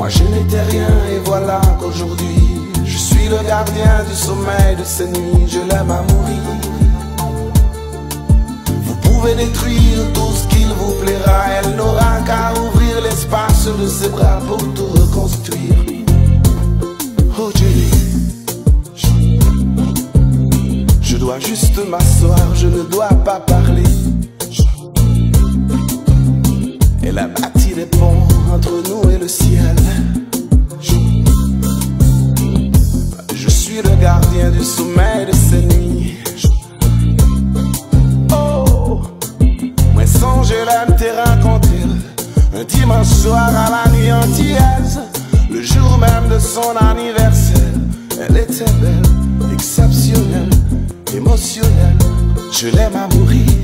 Moi je n'étais rien et voilà qu'aujourd'hui je suis le gardien du sommeil de ces nuits. Je l'aime à mourir. Vous pouvez détruire tout ce qu'il vous plaira, elle n'aura qu'à ouvrir l'espace de ses bras pour tout reconstruire. Oh Jenny, je dois juste m'asseoir, je ne dois pas parler. Elle a bâti des ponts entre nous et le ciel. Je suis le gardien du sommeil de ces nuits. Oh, moi sans je l'aime t'ai rencontré un dimanche soir à la nuit antillaise, le jour même de son anniversaire. Elle était belle, exceptionnelle, émotionnelle. Je l'aime à mourir.